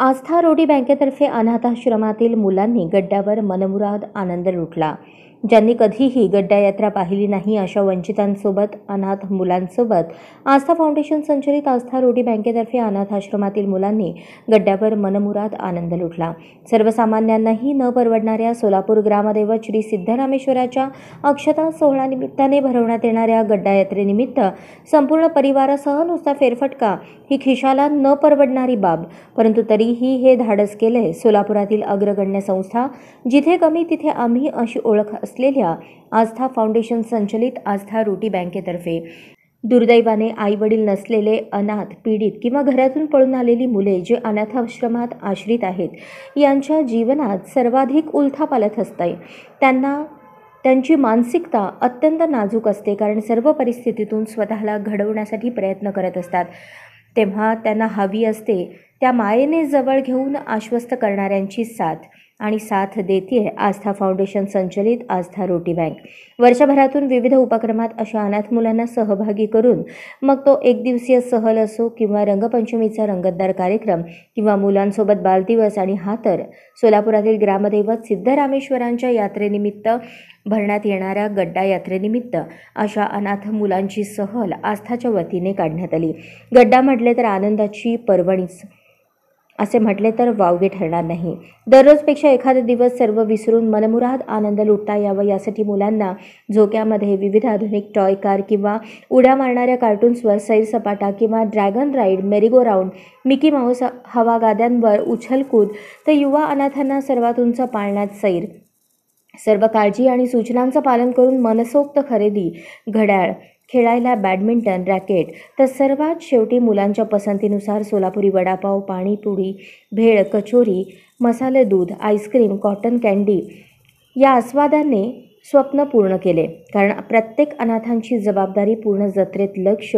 आस्था रोडी बँकेतर्फे अनाथाश्रमातील मुलांनी गड्ड्यावर मनमुराद आनंद लुटला। ज्यांनी कधीही गड्डा यात्रा पाहिली नाही अशा वंचितांसोबत, अनाथ मुलांसोबत आस्था फाउंडेशन संचलित आस्था रोडी बँकेतर्फे अनाथाश्रमातील मुलांनी गड्ड्यावर मनमुराद आनंद लुटला। सर्वसामान्यांनाही न परवडणाऱ्या सोलापूर ग्रामदैवत श्री सिद्धरामेश्वराच्या अक्षता सोहळ्यानिमित्ताने भरवण्यात येणाऱ्या गड्डा यात्रेनिमित्त संपूर्ण परिवारासह नुसता फेरफटका ही खिशाला न परवडणारी बाब, परंतु तरीही हे धाडस केले सोलापुरातील अग्रगण्य संस्था जिथे कमी तिथे आम्ही अशी ओळख असलेल्या आस्था फाउंडेशन संचलित आस्था रोटी बँकेतर्फे। दुर्दैवाने आई वडील नसलेले अनाथ, पीडित किंवा घरातून पळून आलेली मुले जे अनाथाश्रमात आश्रित आहेत, यांच्या जीवनात सर्वाधिक उलथापालथ असते। त्यांची मानसिकता अत्यंत नाजूक असते, कारण सर्व परिस्थितीतून स्वतःला घडवण्यासाठी प्रयत्न करत असतात। तेव्हा त्यांना हवी असते त्या मायेने जवळ घेऊन आश्वस्त करणाऱ्यांची साथ, आणि साथ देते आस्था फाउंडेशन संचलित आस्था रोटी बँक। वर्षभरातून विविध उपक्रमात अशा अनाथ मुलांना सहभागी करून, मग तो एक दिवसीय सहल असो किंवा रंगपंचमीचा रंगतदार कार्यक्रम किंवा मुलांसोबत बालदिवस, आणि हा तर सोलापुरातील ग्रामदैवत सिद्धरामेश्वरांच्या यात्रेनिमित्त भरण्यात येणाऱ्या गड्डा यात्रेनिमित्त अशा अनाथ मुलांची सहल आस्थाच्या वतीने काढण्यात आली। गड्डा म्हटले तर आनंदाची पर्वणीच असे म्हटले तर वावगे ठरणार नाही। दररोजपेक्षा एखादा दिवस सर्व विसरून मनमुराद आनंद लुटता यावा यासाठी मुलांना झोक्यामध्ये विविध आधुनिक टॉय कार किंवा उड्या मारणाऱ्या कार्टून्सवर सैरसपाटा किंवा dragon ride, merry-go round, Mickey Mouse हवा गाद्यांवर उछलकूद, तर युवा अनाथांना सर्वात उंच पाळण्यात सैर, सर्व काळजी आणि सूचनांचं पालन करून मनसोक्त खरेदी, घड्याळ, खेळायला बॅडमिंटन, रॅकेट, तर सर्वात शेवटी मुलांच्या पसंतीनुसार सोलापुरी वडापाव, पाणीपुरी, भेळ, कचोरी, मसाले दूध, आईस्क्रीम, कॉटन कँडी या आस्वादाने स्वप्न पूर्ण केले। कारण प्रत्येक अनाथांची जबाबदारी पूर्ण जत्रेत लक्ष,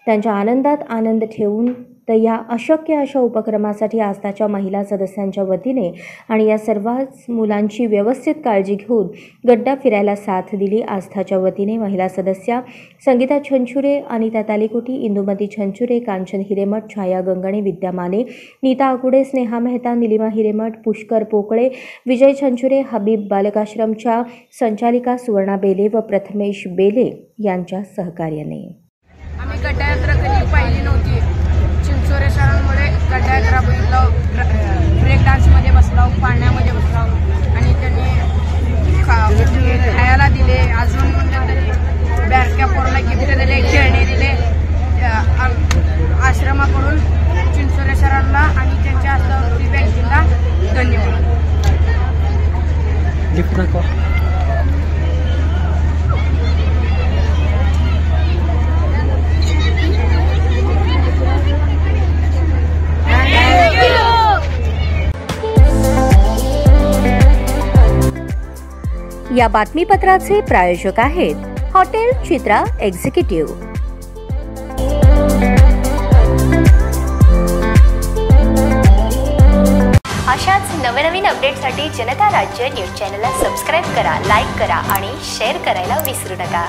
त्यांच्या आनंदात आनंद ठेवून, तर या अशक्य अशा उपक्रमासाठी आस्थाच्या महिला सदस्यांच्या वतीने आणि या सर्वच मुलांची व्यवस्थित काळजी घेऊन गड्डा फिरायला साथ दिली। आस्थाच्या वतीने महिला सदस्या संगीता छंचुरे, अनिता तालिकोटी, इंदुमती छंचुरे, कांचन हिरेमठ, छाया गंगणे, विद्या माने, नीता आकुडे, स्नेहा मेहता, निलिमा हिरेमठ, पुष्कर पोकळे, विजय छंचुरे, हबीब बालकाश्रमच्या संचालिका सुवर्णा बेले व प्रथमेश बेले यांच्या सहकार्याने। आम्ही गड्डा यात्रा कधी पाहिली नव्हती। चिंचोरे सरांमुळे गड्डा यात्रा बघितलो, ब्रेक डान्समध्ये बसलो, पाळण्यामध्ये बसलो, आणि त्यांनी खायला दिले, अजून बॅरक्या पोरला गिफ्ट दिले, खेळणे दिले। आश्रमाकडून चिंचोरे सरांना आणि त्यांच्या रोटी बँकेला धन्यवाद। या बातमीपत्राचे प्रायोजक आहेत हॉटेल चित्रा एक्झिक्युटिव्ह। अशाच नवनवीन अपडेटसाठी जनता राज्य न्यूज चॅनलला सबस्क्राईब करा, लाईक करा आणि शेअर करायला विसरू नका।